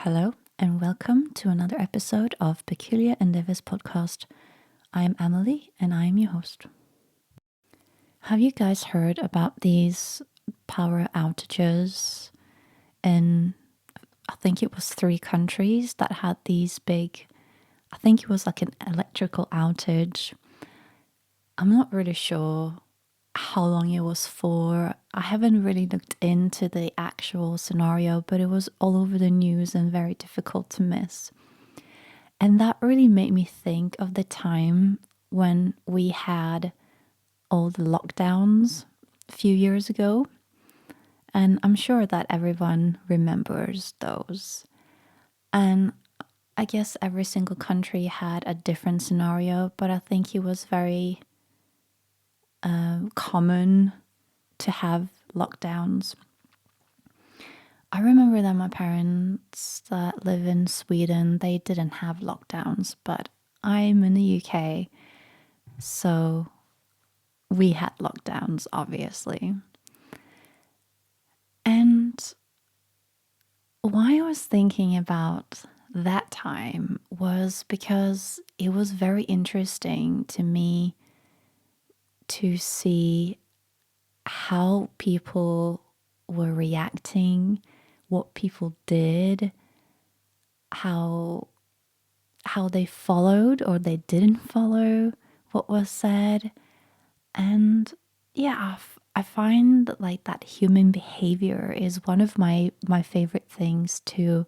Hello, and welcome to another episode of Peculiar Endeavors podcast. I am Emily, and I am your host. Have you guys heard about these power outages in, I think it was 3 countries that had these big, I think it was like an electrical outage. I'm not really sure how long it was for. I haven't really looked into the actual scenario, but it was all over the news and very difficult to miss. And that really made me think of the time when we had all the lockdowns a few years ago. And I'm sure that everyone remembers those. And I guess every single country had a different scenario, but I think it was very common to have lockdowns. I remember that my parents that live in Sweden, they didn't have lockdowns, but I'm in the UK, so we had lockdowns, obviously. And why I was thinking about that time was because it was very interesting to me to see how people were reacting, what people did, how they followed or they didn't follow what was said. And yeah, I find like that human behavior is one of my favorite things to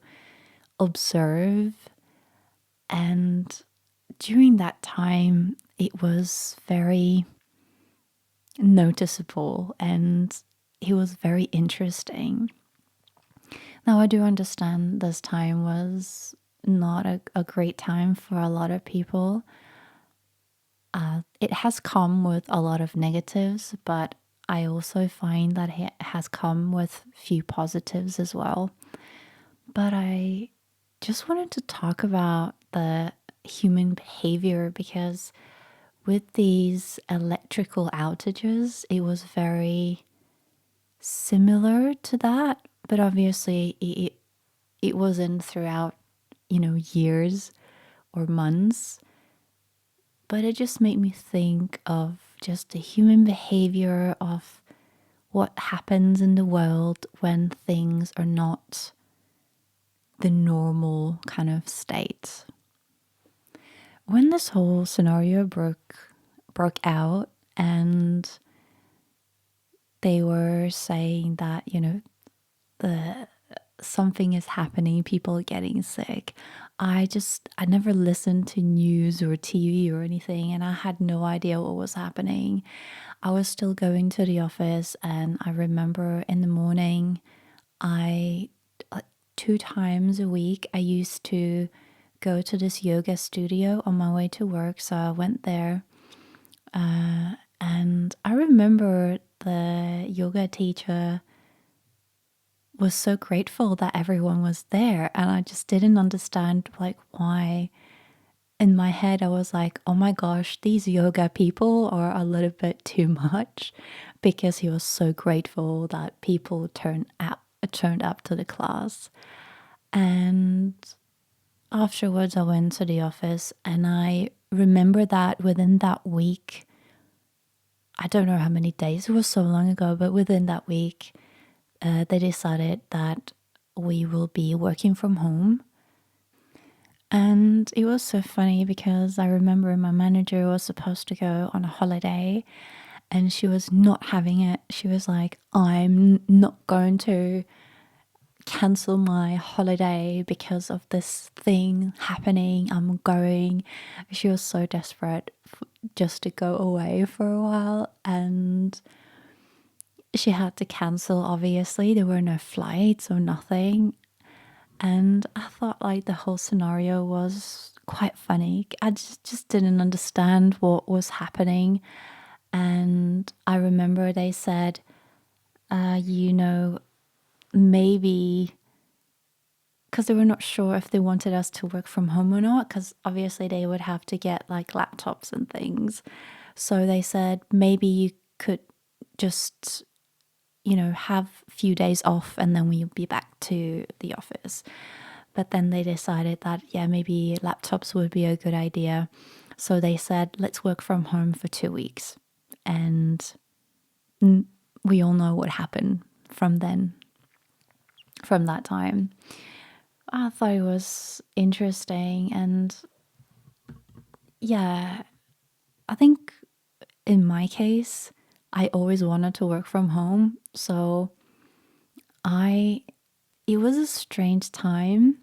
observe. And during that time, it was very noticeable and it was very interesting. Now, I do understand this time was not a great time for a lot of people. It has come with a lot of negatives, but I also find that it has come with few positives as well. But I just wanted to talk about the human behavior because with these electrical outages, it was very similar to that, but obviously it wasn't throughout, years or months. But it just made me think of just the human behavior of what happens in the world when things are not the normal kind of state. When this whole scenario broke out and they were saying that, the something is happening, people are getting sick. I never listened to news or TV or anything, and I had no idea what was happening. I was still going to the office, and I remember in the morning, I 2 times a week, I used to go to this yoga studio on my way to work. So I went there, and I remember the yoga teacher was so grateful that everyone was there, and I just didn't understand like why. In my head I was like, oh my gosh, these yoga people are a little bit too much, because he was so grateful that people turned up to the class. And afterwards I went to the office, and I remember that within that week, I don't know how many days, it was so long ago, but within that week they decided that we will be working from home. And it was so funny because I remember my manager was supposed to go on a holiday and she was not having it. She was like, I'm not going to cancel my holiday because of this thing happening. I'm going. She was so desperate just to go away for a while, and she had to cancel, obviously. There were no flights or nothing. And I thought like the whole scenario was quite funny. I just didn't understand what was happening. And I remember they said, maybe because they were not sure if they wanted us to work from home or not, because obviously they would have to get like laptops and things. So they said maybe you could just have a few days off and then we'll be back to the office. But then they decided that, yeah, maybe laptops would be a good idea. So they said, let's work from home for 2 weeks. And we all know what happened from then, from that time. I thought it was interesting. And yeah, I think in my case, I always wanted to work from home. So it was a strange time,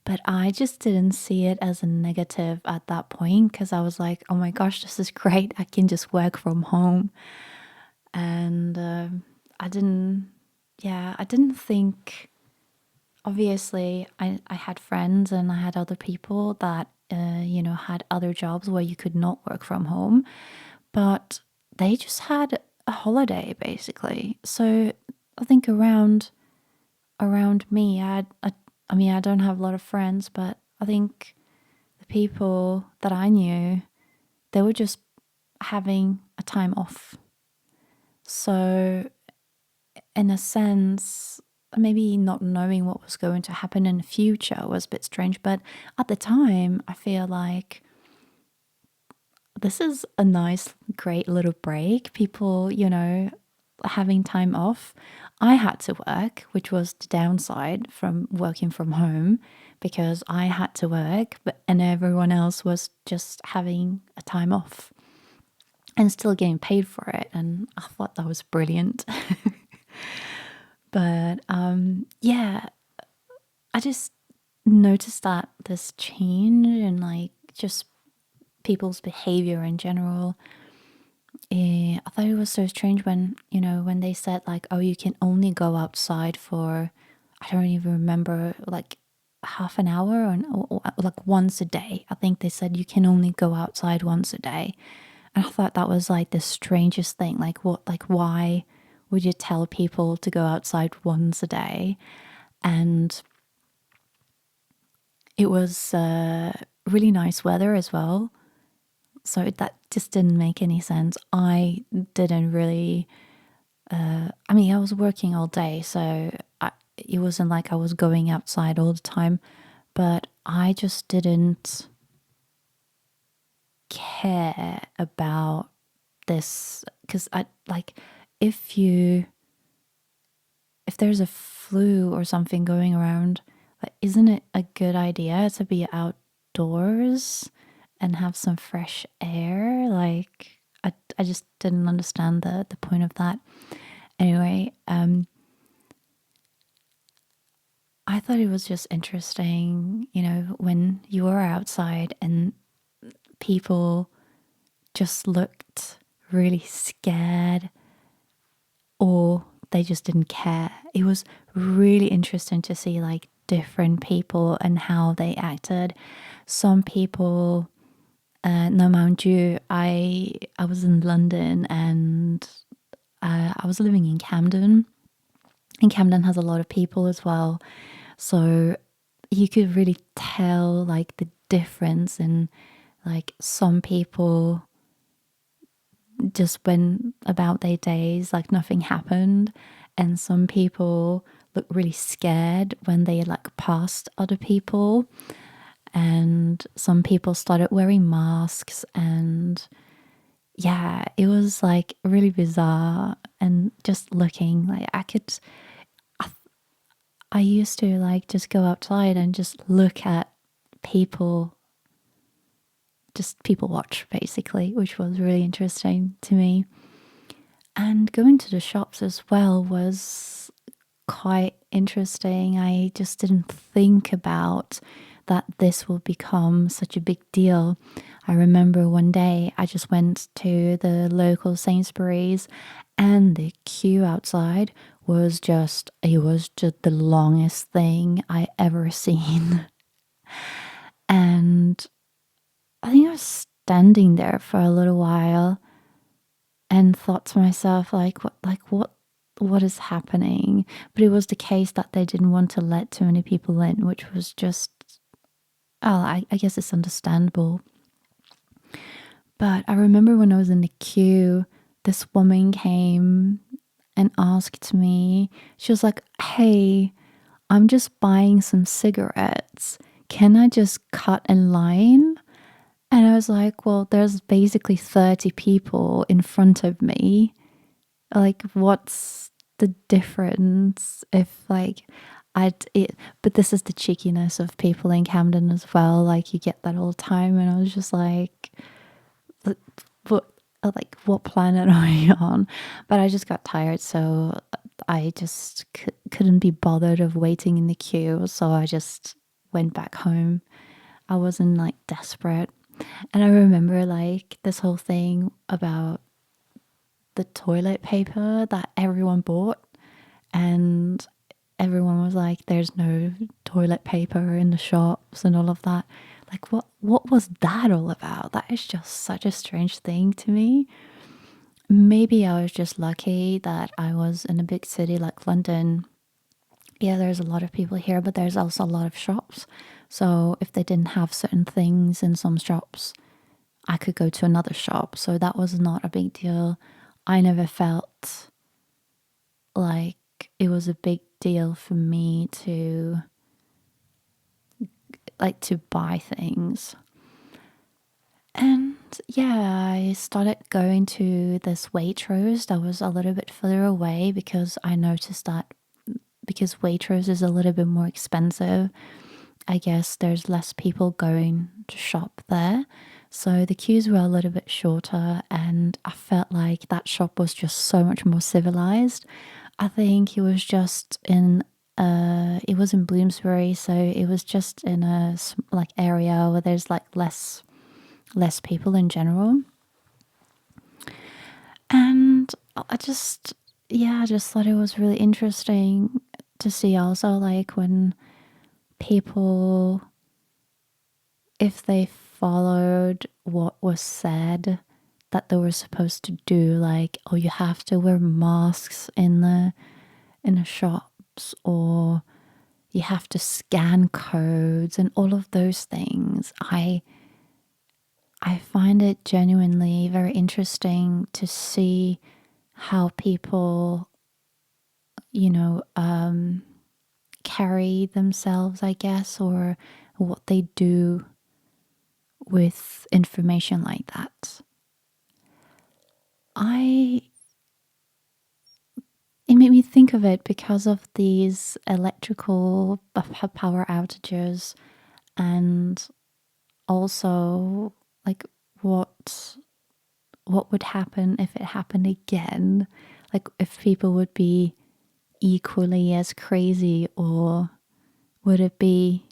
but I just didn't see it as a negative at that point because I was like, oh my gosh, this is great. I can just work from home. And I didn't, yeah, I didn't think, obviously, I had friends and I had other people that, had other jobs where you could not work from home, but they just had a holiday basically. So I think around me, I mean, I don't have a lot of friends, but I think the people that I knew, they were just having a time off. So, in a sense, maybe not knowing what was going to happen in the future was a bit strange, but at the time, I feel like this is a nice, great little break. People, having time off. I had to work, which was the downside from working from home because I had to work, and everyone else was just having a time off and still getting paid for it. And I thought that was brilliant. But yeah, I just noticed that this change in like just people's behavior in general. I thought it was so strange when, when they said like, oh, you can only go outside for, I don't even remember, like half an hour or like once a day. I think they said you can only go outside once a day. And I thought that was like the strangest thing. Like what, like why would you tell people to go outside once a day? And it was really nice weather as well. So that just didn't make any sense. I didn't really, I mean, I was working all day, so it wasn't like I was going outside all the time, but I just didn't care about this because I like if you if there's a flu or something going around, like, isn't it a good idea to be outdoors and have some fresh air? Like, I just didn't understand the point of that. Anyway, I thought it was just interesting, when you were outside and people just looked really scared or they just didn't care. It was really interesting to see like different people and how they acted. Some people, no, mind you, I was in London and I was living in Camden. And Camden has a lot of people as well. So you could really tell like the difference in like some people just went about their days like nothing happened, and some people look really scared when they like passed other people, and some people started wearing masks. And yeah, it was like really bizarre. And just looking like I used to like just go outside and just look at people, just people watch basically, which was really interesting to me. And going to the shops as well was quite interesting. I just didn't think about that this will become such a big deal. I remember one day I just went to the local Sainsbury's and the queue outside was just, it was just the longest thing I ever seen. And I think I was standing there for a little while and thought to myself, what is happening? But it was the case that they didn't want to let too many people in, which was just, oh, I guess it's understandable. But I remember when I was in the queue, this woman came and asked me, she was like, hey, I'm just buying some cigarettes. Can I just cut in line? And I was like, well, there's basically 30 people in front of me. Like, what's the difference if, like, but this is the cheekiness of people in Camden as well. Like, you get that all the time. And I was just what, what planet are you on? But I just got tired. So I just couldn't be bothered of waiting in the queue. So I just went back home. I wasn't like desperate. And I remember like this whole thing about the toilet paper that everyone bought, and everyone was like, there's no toilet paper in the shops and all of that. Like, what was that all about? That is just such a strange thing to me. Maybe I was just lucky that I was in a big city like London. Yeah, there's a lot of people here, but there's also a lot of shops. So if they didn't have certain things in some shops, I could go to another shop. So that was not a big deal. I never felt like it was a big deal for me to buy things. And yeah, I started going to this Waitrose that was a little bit further away because I noticed that because Waitrose is a little bit more expensive, I guess there's less people going to shop there. So the queues were a little bit shorter, and I felt like that shop was just so much more civilized. I think it was in Bloomsbury, so it was just in a like area where there's like less people in general. And I just yeah, I just thought it was really interesting to see also like when people, if they followed what was said that they were supposed to do, like, oh, you have to wear masks in the shops, or you have to scan codes and all of those things. I find it genuinely very interesting to see how people, you know, carry themselves, I guess, or what they do with information like that. I It made me think of it because of these electrical power outages, and also like what what would happen if it happened again, like if people would be equally as crazy, or would it be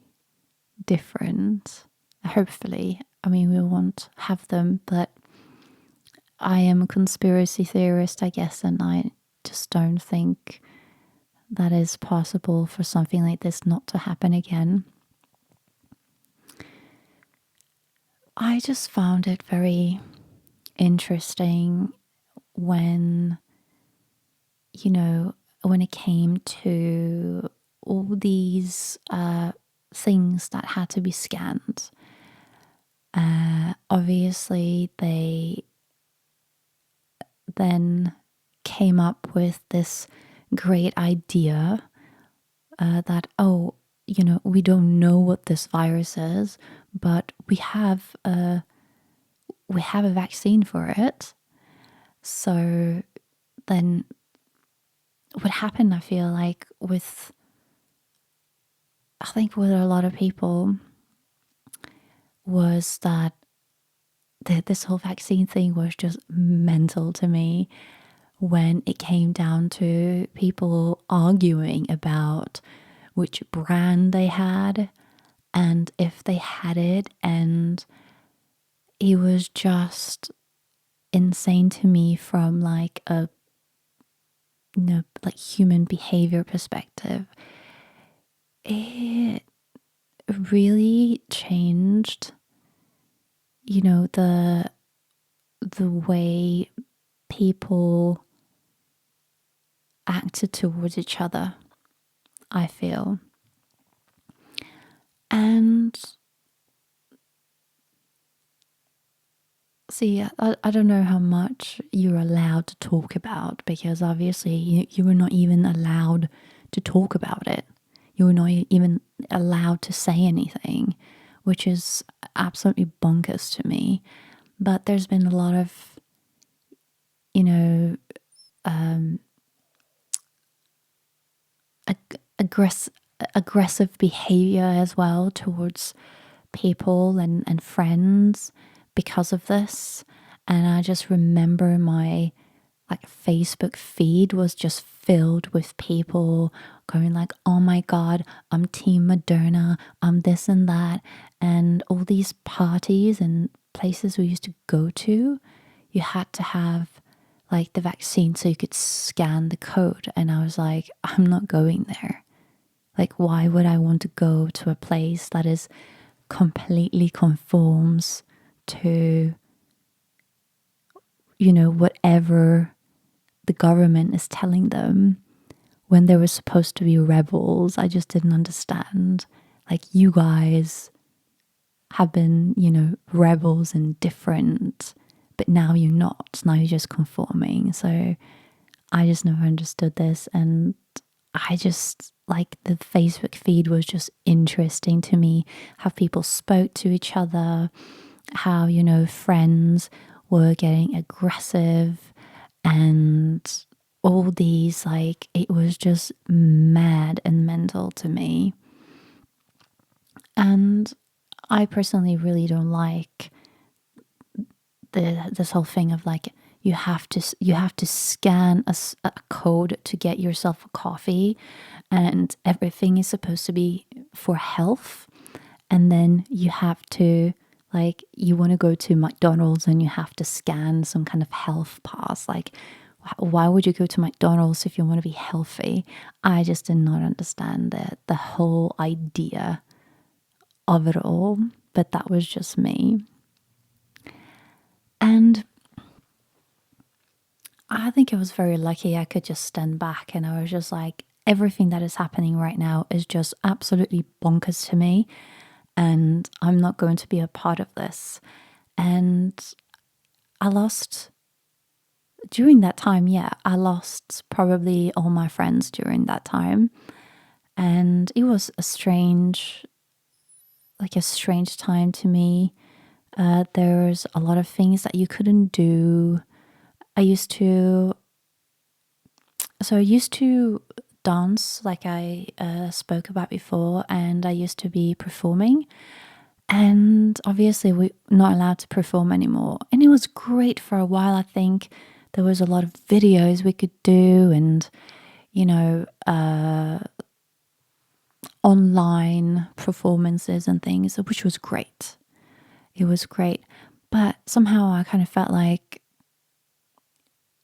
different? Hopefully, I mean, we won't have them, but I am a conspiracy theorist, I guess, and I just don't think that is possible for something like this not to happen again. I just found it very interesting when, you know, when it came to all these things that had to be scanned. Obviously, they then came up with this great idea that, oh, you know, we don't know what this virus is, but we have a vaccine for it. So then what happened, I feel like, I think with a lot of people, was that this whole vaccine thing was just mental to me when it came down to people arguing about which brand they had and if they had it. And it was just insane to me from like a, you know, like human behavior perspective. It really changed, you know, the way people acted towards each other, I feel. And see, I don't know how much you're allowed to talk about, because obviously you were not even allowed to talk about it. You were not even allowed to say anything, which is absolutely bonkers to me. But there's been a lot of, you know, um, aggress- aggressive behavior as well towards people and friends because of this. And I just remember my like Facebook feed was just filled with people going like, oh my god, I'm team Moderna, I'm this and that. And all these parties and places we used to go to, you had to have like the vaccine so you could scan the code. And I was like, I'm not going there. Like, why would I want to go to a place that is completely conforms to, whatever the government is telling them when they were supposed to be rebels? I just didn't understand. Like, you guys have been, rebels and different, but now you're not. Now you're just conforming. So I just never understood this. And I just like the Facebook feed was just interesting to me, how people spoke to each other, how, friends were getting aggressive and all these, like, it was just mad and mental to me. And I personally really don't like this whole thing of like you have to scan a code to get yourself a coffee, and everything is supposed to be for health. And then you have to, like, you want to go to McDonald's and you have to scan some kind of health pass. Like, why would you go to McDonald's if you want to be healthy? I just did not understand the whole idea of it all, but that was just me. And I think I was very lucky I could just stand back, and I was just like, everything that is happening right now is just absolutely bonkers to me, and I'm not going to be a part of this. And I lost, during that time, yeah, I lost probably all my friends during that time. And it was a strange time to me. There's a lot of things that you couldn't do. I used to So I used to dance, like I spoke about before, and I used to be performing. And obviously, we're not allowed to perform anymore. And it was great for a while. I think there was a lot of videos we could do, and you know, online performances and things, which was great. It was great, but somehow I kind of felt like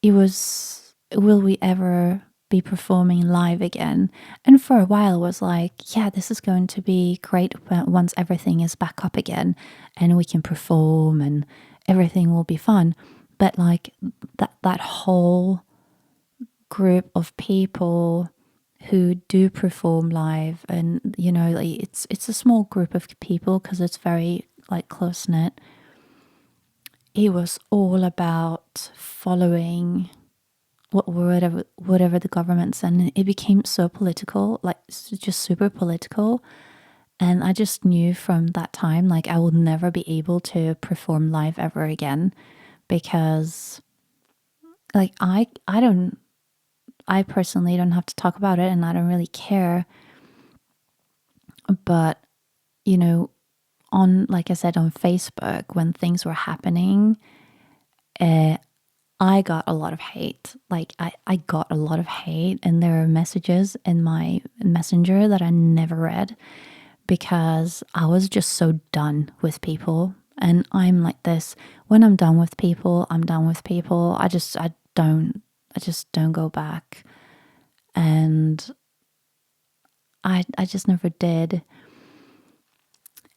it was, will we ever be performing live again? And for a while it was like, yeah, this is going to be great once everything is back up again and we can perform and everything will be fun. But like that whole group of people who do perform live, and like, it's a small group of people because it's very like close knit. It was all about following whatever the government said, and it became so political, like just super political. And I just knew from that time, like, I will never be able to perform live ever again, because like I personally don't have to talk about it, and I don't really care. But on, like I said, on Facebook, when things were happening, uh, I got a lot of hate. Like, I got a lot of hate, and there are messages in my messenger that I never read because I was just so done with people. And I'm like this: when I'm done with people, I'm done with people. I just don't go back. And I just never did.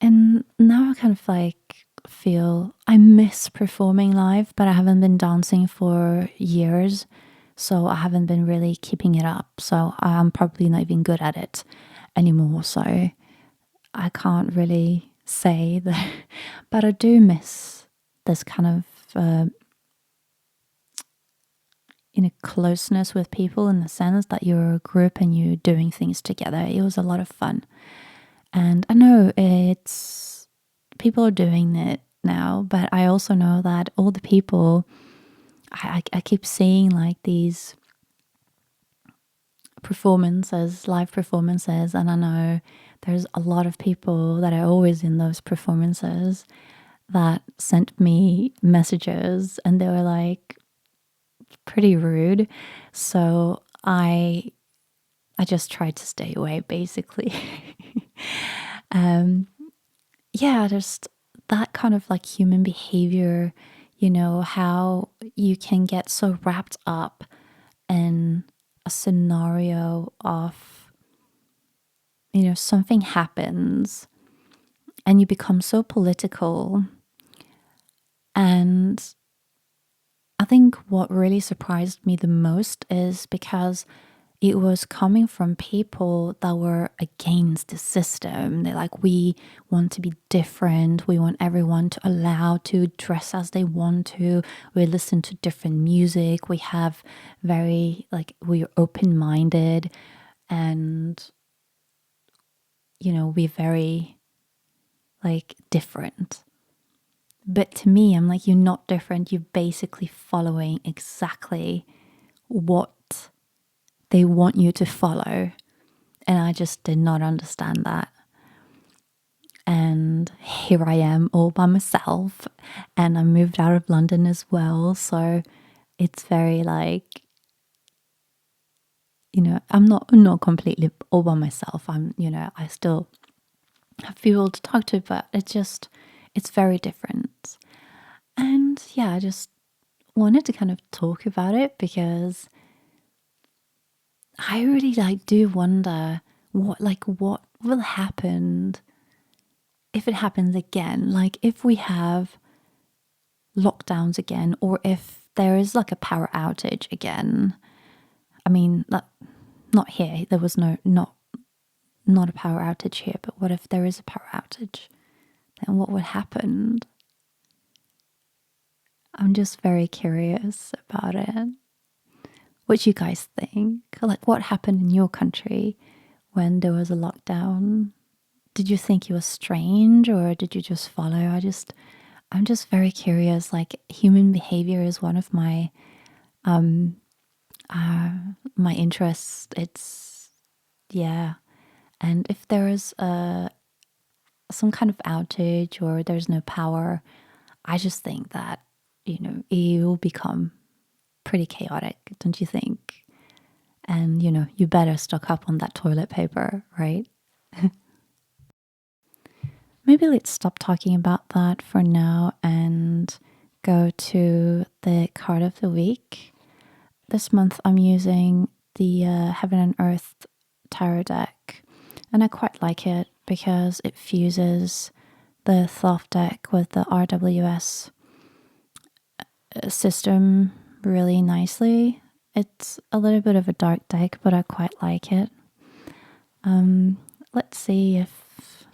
And now I kind of like feel I miss performing live, but I haven't been dancing for years. So I haven't been really keeping it up. So I'm probably not even good at it anymore. So I can't really say that. But I do miss this kind of in a closeness with people in the sense that you're a group and you're doing things together. It was a lot of fun. And I know it's people are doing it now, but I also know that all the people, I keep seeing like these performances, live performances, and I know there's a lot of people that are always in those performances that sent me messages and they were like pretty rude. So I just tried to stay away basically. um yeah, just that kind of like human behavior, you know, how you can get so wrapped up in a scenario of, you know, something happens and you become so political. And I think what really surprised me the most is because it was coming from people that were against the system. They're like, we want to be different. We want everyone to allow to dress as they want to. We listen to different music. We have very, like, we're open minded and, you know, we're very, like, different. But to me, I'm like, you're not different. You're basically following exactly what they want you to follow. And I just did not understand that. And here I am all by myself. And I moved out of London as well. So it's very like, you know, I'm not completely all by myself. I'm, you know, I still have people to talk to, but it's very different. And yeah, I just wanted to kind of talk about it because I really like do wonder what will happen if it happens again, like if we have lockdowns again, or if there is like a power outage again. I mean, not here. There was not a power outage here, but what if there is a power outage? Then what would happen? I'm just very curious about it. What do you guys think? Like, what happened in your country when there was a lockdown? Did you think it was strange, or did you just follow? I'm just very curious. Like, human behavior is one of my interests. It's yeah. And if there is some kind of outage or there's no power, I just think that, you know, it will become pretty chaotic, don't you think? And, you know, you better stock up on that toilet paper, right? Maybe let's stop talking about that for now and go to the card of the week. This month I'm using the Heaven and Earth tarot deck, and I quite like it because it fuses the Thoth deck with the RWS system really nicely. It's a little bit of a dark deck, but I quite like it. Let's see if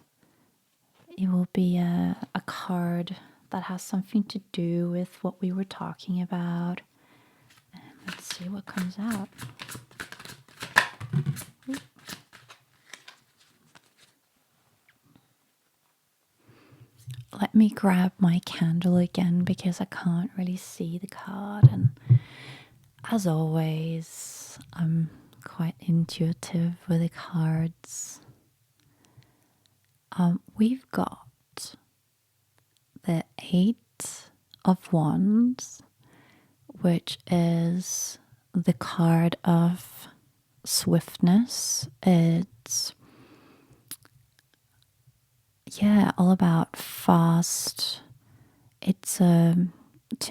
it will be a card that has something to do with what we were talking about. And let's see what comes out. Let me grab my candle again because I can't really see the card. And as always, I'm quite intuitive with the cards. We've got the Eight of Wands, which is the card of swiftness. It's all about fast. It's to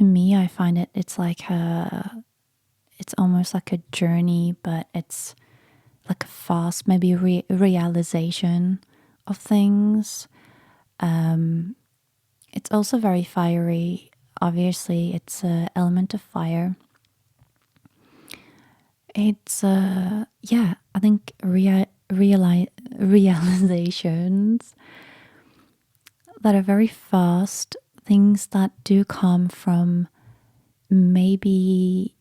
me, I find it's like it's almost like a journey, but it's like a fast, maybe realization of things. It's also very fiery. Obviously, it's an element of fire. It's I think realizations that are very fast, things that do come from maybe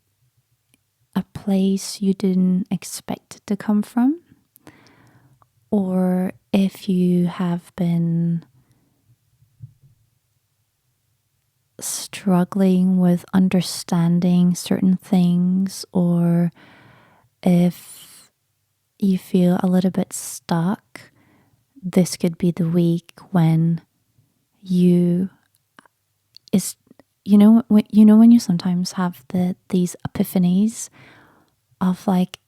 a place you didn't expect it to come from, or if you have been struggling with understanding certain things, or if you feel a little bit stuck, this could be the week when you is when you sometimes have these epiphanies of like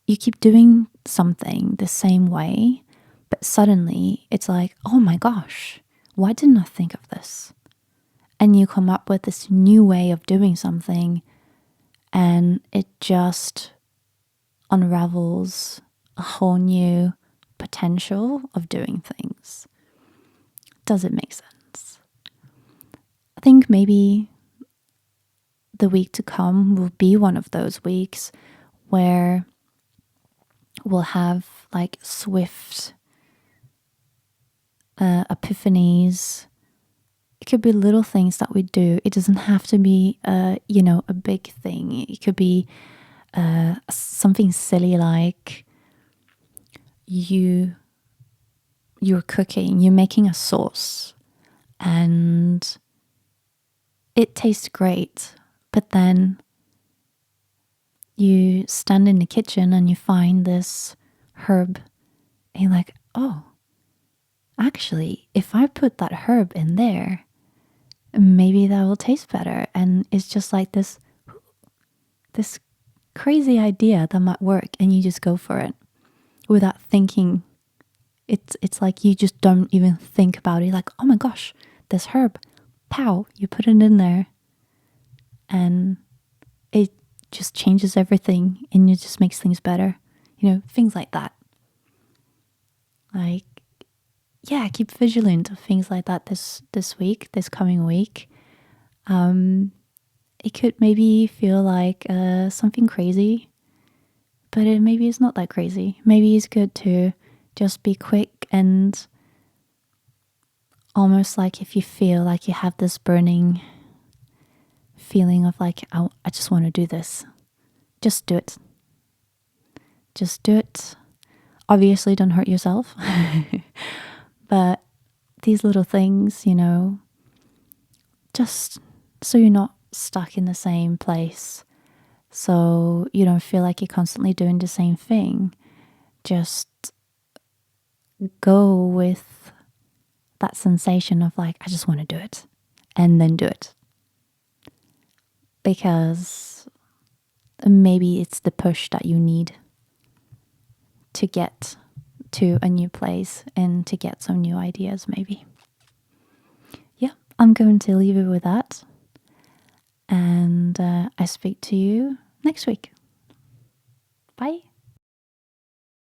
you keep doing something the same way, but suddenly it's like, oh my gosh, why didn't I think of this? And you come up with this new way of doing something, and it just unravels a whole new potential of doing things. Does it make sense? I think maybe the week to come will be one of those weeks where we'll have like swift epiphanies. It could be little things that we do. It doesn't have to be a big thing. It could be something silly like you're cooking, you're making a sauce, and it tastes great, but then you stand in the kitchen and you find this herb, and you're like, oh, actually, if I put that herb in there, maybe that will taste better. And it's just like this crazy idea that might work, and you just go for it without thinking. It's like you just don't even think about it. Like, oh my gosh, this herb, pow, you put it in there, and it just changes everything, and it just makes things better. Things like that. Like, yeah, keep vigilant of things like that this coming week. It could maybe feel like something crazy, but maybe it's not that crazy. Maybe it's good to just be quick, and almost like if you feel like you have this burning feeling of like, I just want to do this, just do it. Just do it. Obviously, don't hurt yourself. But these little things, just so you're not stuck in the same place, so you don't feel like you're constantly doing the same thing. Just go with that sensation of like, I just want to do it, and then do it. Because maybe it's the push that you need to get to a new place and to get some new ideas, maybe. Yeah, I'm going to leave it with that. And I speak to you next week. Bye.